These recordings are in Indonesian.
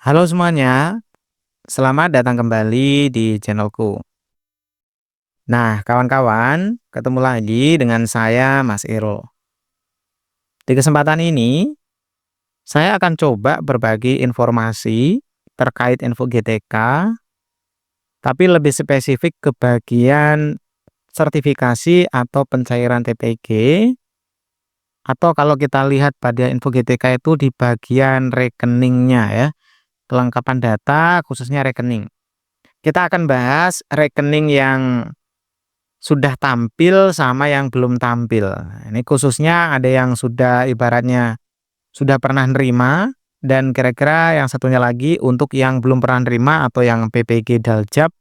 Halo semuanya, selamat datang kembali di channelku. Nah, kawan-kawan, ketemu lagi dengan saya, Mas Iro. Di kesempatan ini, saya akan coba berbagi informasi terkait info GTK, tapi lebih spesifik ke bagian sertifikasi atau pencairan TPG, atau kalau kita lihat pada info GTK itu di bagian rekeningnya ya, kelengkapan data khususnya rekening. Kita akan bahas rekening yang sudah tampil sama yang belum tampil. Ini khususnya ada yang sudah ibaratnya sudah pernah nerima dan kira-kira yang satunya lagi untuk yang belum pernah nerima atau yang PPG Daljab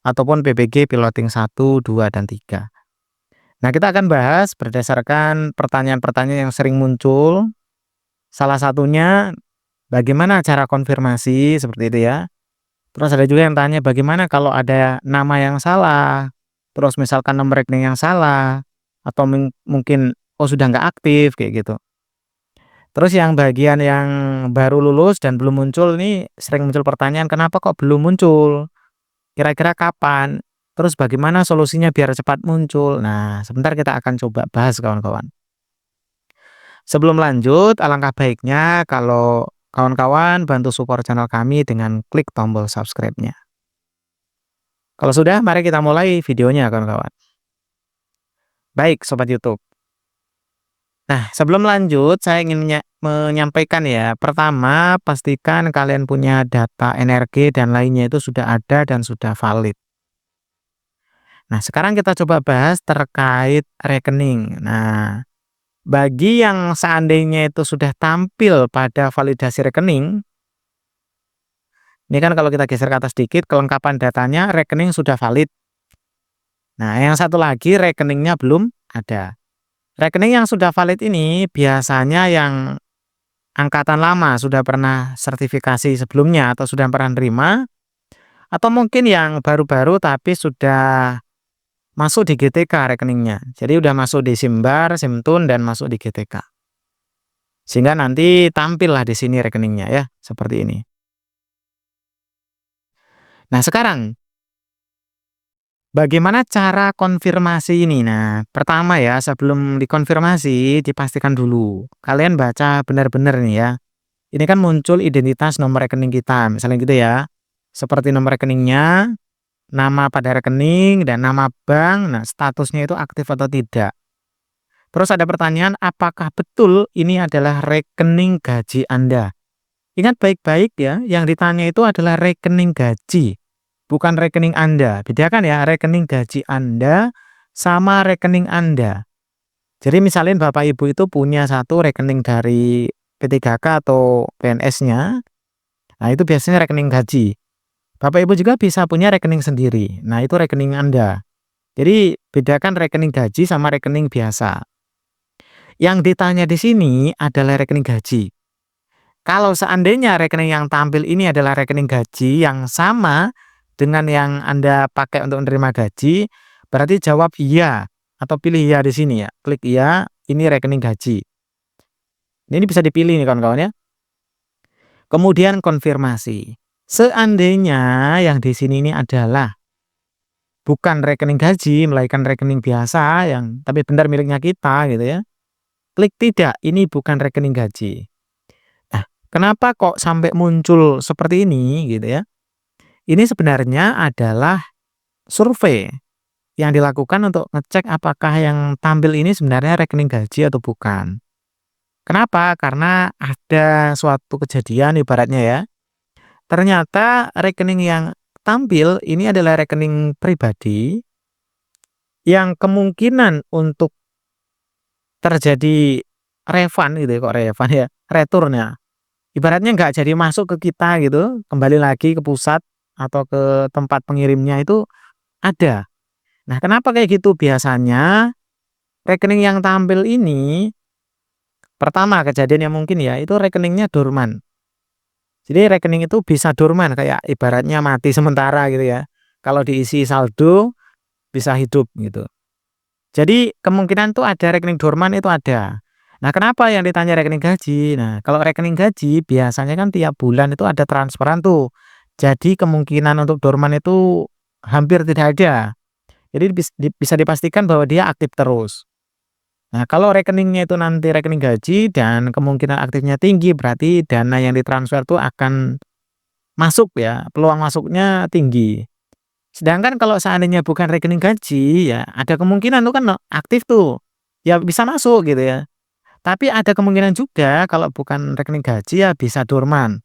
ataupun PPG Piloting 1, 2, dan 3. Nah, kita akan bahas berdasarkan pertanyaan-pertanyaan yang sering muncul. Salah satunya bagaimana cara konfirmasi seperti itu ya. Terus ada juga yang tanya bagaimana kalau ada nama yang salah, terus misalkan nomor rekening yang salah, atau mungkin oh sudah nggak aktif kayak gitu. Terus yang bagian yang baru lulus dan belum muncul nih sering muncul pertanyaan kenapa kok belum muncul? Kira-kira kapan? Terus bagaimana solusinya biar cepat muncul? Nah, sebentar kita akan coba bahas kawan-kawan. Sebelum lanjut, alangkah baiknya kalau kawan-kawan bantu support channel kami dengan klik tombol subscribe-nya. Kalau sudah, mari kita mulai videonya kawan-kawan. Baik, Sobat YouTube. Nah, sebelum lanjut, saya ingin menyampaikan ya. Pertama, pastikan kalian punya data NRG dan lainnya itu sudah ada dan sudah valid. Nah, sekarang kita coba bahas terkait rekening. Nah, bagi yang seandainya itu sudah tampil pada validasi rekening, ini kan kalau kita geser ke atas sedikit, kelengkapan datanya rekening sudah valid. Nah, yang satu lagi rekeningnya belum ada. Rekening yang sudah valid ini biasanya yang angkatan lama sudah pernah sertifikasi sebelumnya atau sudah pernah nerima, atau mungkin yang baru-baru tapi sudah masuk di GTK rekeningnya. Jadi udah masuk di Simbar, Simtun, dan masuk di GTK. Sehingga nanti tampillah di sini rekeningnya ya, seperti ini. Nah sekarang, bagaimana cara konfirmasi ini? Nah, pertama ya, sebelum dikonfirmasi, dipastikan dulu. Kalian baca benar-benar nih ya. Ini kan muncul identitas nomor rekening kita, misalnya gitu ya. Seperti nomor rekeningnya, nama pada rekening, dan nama bank, nah statusnya itu aktif atau tidak. Terus ada pertanyaan, apakah betul ini adalah rekening gaji Anda? Ingat baik-baik ya, yang ditanya itu adalah rekening gaji, bukan rekening Anda. Bedakan ya, rekening gaji Anda sama rekening Anda. Jadi misalnya Bapak Ibu itu punya satu rekening dari P3K atau PNS-nya, nah itu biasanya rekening gaji. Bapak Ibu juga bisa punya rekening sendiri, nah itu rekening Anda. Jadi bedakan rekening gaji sama rekening biasa. Yang ditanya di sini adalah rekening gaji. Kalau seandainya rekening yang tampil ini adalah rekening gaji yang sama dengan yang Anda pakai untuk menerima gaji, berarti jawab iya atau pilih iya di sini ya. Klik iya, ini rekening gaji. Ini bisa dipilih nih kawan-kawan ya. Kemudian konfirmasi. Seandainya yang di sini ini adalah bukan rekening gaji, melainkan rekening biasa yang tapi benar miliknya kita gitu ya. Klik tidak, ini bukan rekening gaji. Nah, kenapa kok sampai muncul seperti ini gitu ya? Ini sebenarnya adalah survei yang dilakukan untuk ngecek apakah yang tampil ini sebenarnya rekening gaji atau bukan. Kenapa? Karena ada suatu kejadian ibaratnya ya. Ternyata rekening yang tampil ini adalah rekening pribadi yang kemungkinan untuk terjadi refund gitu ya, kok refund ya, return-nya. Ibaratnya nggak jadi masuk ke kita gitu, kembali lagi ke pusat atau ke tempat pengirimnya itu ada. Nah, kenapa kayak gitu? Biasanya rekening yang tampil ini, pertama kejadian yang mungkin ya, itu rekeningnya dorman. Jadi rekening itu bisa dorman, kayak ibaratnya mati sementara gitu ya. Kalau diisi saldo, bisa hidup gitu. Jadi kemungkinan tuh ada rekening dorman itu ada. Nah, kenapa yang ditanya rekening gaji? Nah, kalau rekening gaji biasanya kan tiap bulan itu ada transferan tuh. Jadi kemungkinan untuk dorman itu hampir tidak ada. Jadi bisa dipastikan bahwa dia aktif terus. Nah, kalau rekeningnya itu nanti rekening gaji dan kemungkinan aktifnya tinggi, berarti dana yang ditransfer tuh akan masuk ya, peluang masuknya tinggi. Sedangkan kalau seandainya bukan rekening gaji, ya ada kemungkinan tuh kan aktif tuh, ya bisa masuk gitu ya. Tapi ada kemungkinan juga kalau bukan rekening gaji ya bisa dorman.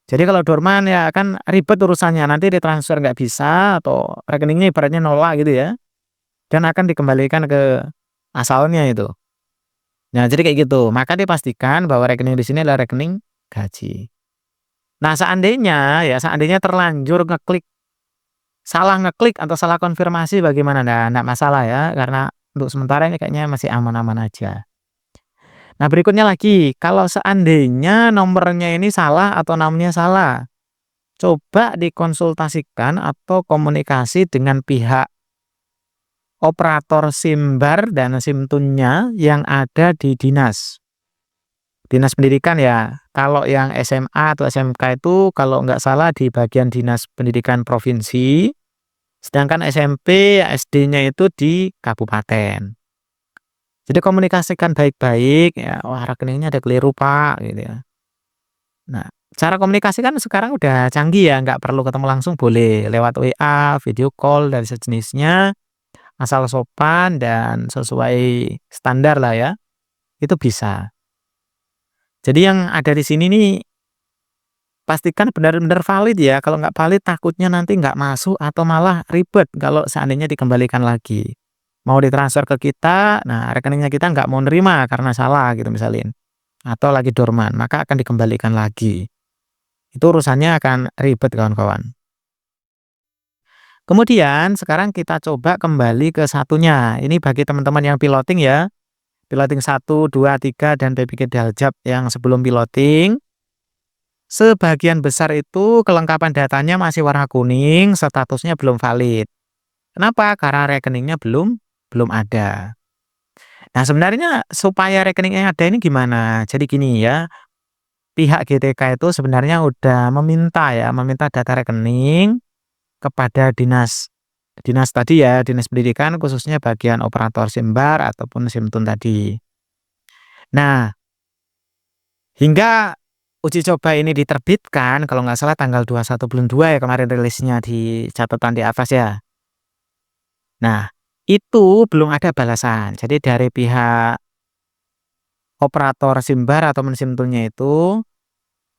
Jadi kalau dorman ya kan ribet urusannya, nanti ditransfer nggak bisa atau rekeningnya ibaratnya nolak gitu ya, dan akan dikembalikan ke asalnya itu. Nah, jadi kayak gitu. Maka dipastikan bahwa rekening di sini adalah rekening gaji. Nah, seandainya terlanjur salah ngeklik atau salah konfirmasi bagaimana? Nah, nggak masalah ya, karena untuk sementara ini kayaknya masih aman-aman aja. Nah, berikutnya lagi, kalau seandainya nomornya ini salah atau namanya salah, coba dikonsultasikan atau komunikasi dengan pihak operator SIM-bar dan SIM-tune-nya yang ada di dinas. Dinas pendidikan ya. Kalau yang SMA atau SMK itu kalau nggak salah di bagian dinas pendidikan provinsi, sedangkan SMP, SD-nya itu di kabupaten. Jadi komunikasikan baik-baik ya, "Wah, rekeningnya ada keliru Pak," gitu ya. Nah, cara komunikasi kan sekarang udah canggih ya, nggak perlu ketemu langsung, boleh lewat WA, video call, dan sejenisnya, asal sopan dan sesuai standar lah ya, itu bisa. Jadi yang ada di sini nih, pastikan benar-benar valid ya, kalau nggak valid takutnya nanti nggak masuk atau malah ribet kalau seandainya dikembalikan lagi. Mau ditransfer ke kita, nah rekeningnya kita nggak mau nerima karena salah gitu misalin, atau lagi dorman, maka akan dikembalikan lagi. Itu urusannya akan ribet kawan-kawan. Kemudian sekarang kita coba kembali ke satunya. Ini bagi teman-teman yang piloting ya. Piloting 1, 2, 3 dan PPK Daljab yang sebelum piloting. Sebagian besar itu kelengkapan datanya masih warna kuning, statusnya belum valid. Kenapa? Karena rekeningnya belum ada. Nah, sebenarnya supaya rekeningnya ada ini gimana? Jadi gini ya, pihak GTK itu sebenarnya udah meminta data rekening kepada dinas tadi ya, dinas pendidikan khususnya bagian operator SIM-bar ataupun SIM-tune tadi. Nah, hingga uji coba ini diterbitkan kalau nggak salah tanggal 21 bulan 2 ya kemarin rilisnya di catatan di atas ya. Nah, itu belum ada balasan. Jadi dari pihak operator SIM-bar atau SIM-tune-nya itu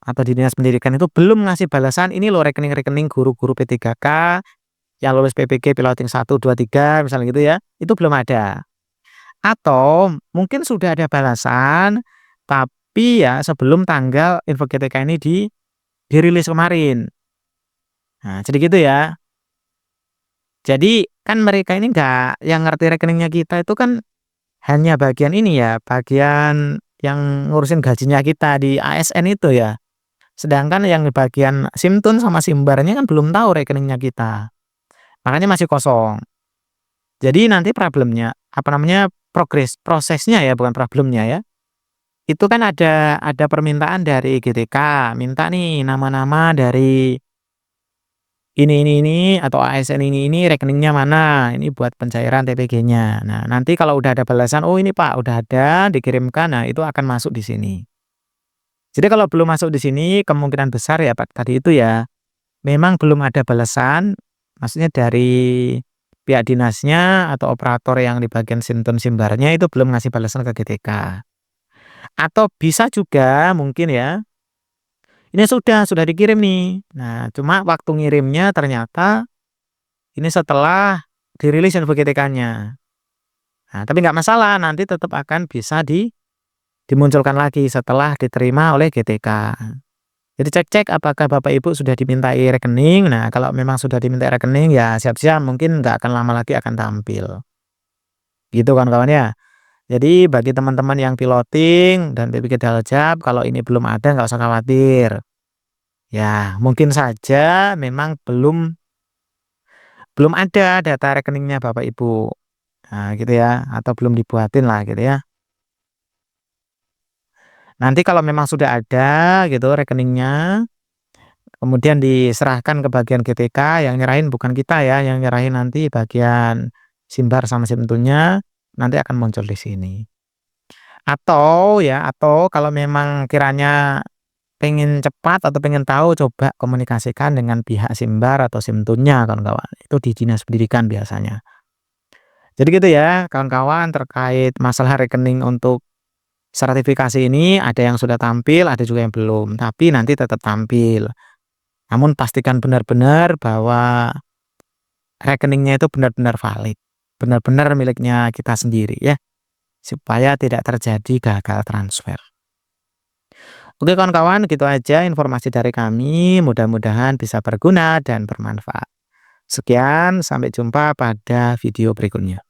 atau di dinas pendidikan itu belum ngasih balasan, "Ini loh rekening-rekening guru-guru P3K yang lulus PPG piloting 1, 2, 3 misalnya gitu ya, itu belum ada. Atau mungkin sudah ada balasan, tapi ya sebelum tanggal info GTK ini dirilis kemarin. Nah, jadi gitu ya. Jadi kan mereka ini nggak yang ngerti rekeningnya kita itu kan hanya bagian ini ya, bagian yang ngurusin gajinya kita di ASN itu ya. Sedangkan yang di bagian SIM-tune sama SIM-barnya kan belum tahu rekeningnya kita. Makanya masih kosong. Jadi nanti prosesnya ya, bukan problemnya ya. Itu kan ada permintaan dari GTK, minta nih nama-nama dari ini, atau ASN ini rekeningnya mana, ini buat pencairan TPG-nya. Nah, nanti kalau udah ada balasan, "Oh ini Pak, udah ada, dikirimkan," nah itu akan masuk di sini. Jadi kalau belum masuk di sini, kemungkinan besar ya Pak, tadi itu ya, memang belum ada balasan, maksudnya dari pihak dinasnya atau operator yang di bagian SIM-tune SIM-barnya itu belum ngasih balasan ke GTK. Atau bisa juga mungkin ya, ini sudah dikirim nih. Nah, cuma waktu ngirimnya ternyata ini setelah dirilis info GTK-nya. Nah, tapi nggak masalah, nanti tetap akan bisa dimunculkan lagi setelah diterima oleh GTK. Jadi cek-cek apakah Bapak Ibu sudah dimintai rekening. Nah, kalau memang sudah dimintai rekening ya siap-siap mungkin nggak akan lama lagi akan tampil. Gitu kawan-kawan ya. Jadi bagi teman-teman yang piloting dan PPG Daljab kalau ini belum ada nggak usah khawatir. Ya, mungkin saja memang belum ada data rekeningnya Bapak Ibu. Nah, gitu ya, atau belum dibuatin lah gitu ya. Nanti kalau memang sudah ada gitu rekeningnya, kemudian diserahkan ke bagian GTK, yang nyerahin bukan kita ya, yang nyerahin nanti bagian SIMBAR sama SIM-Tunnya, nanti akan muncul di sini. Atau kalau memang kiranya pengen cepat atau pengen tahu, coba komunikasikan dengan pihak SIMBAR atau SIM-Tunnya kawan-kawan, itu di Dinas Pendidikan biasanya. Jadi gitu ya kawan-kawan terkait masalah rekening untuk sertifikasi ini, ada yang sudah tampil, ada juga yang belum, tapi nanti tetap tampil. Namun pastikan benar-benar bahwa rekeningnya itu benar-benar valid, benar-benar miliknya kita sendiri ya, supaya tidak terjadi gagal transfer. Oke kawan-kawan, gitu aja informasi dari kami, mudah-mudahan bisa berguna dan bermanfaat. Sekian, sampai jumpa pada video berikutnya.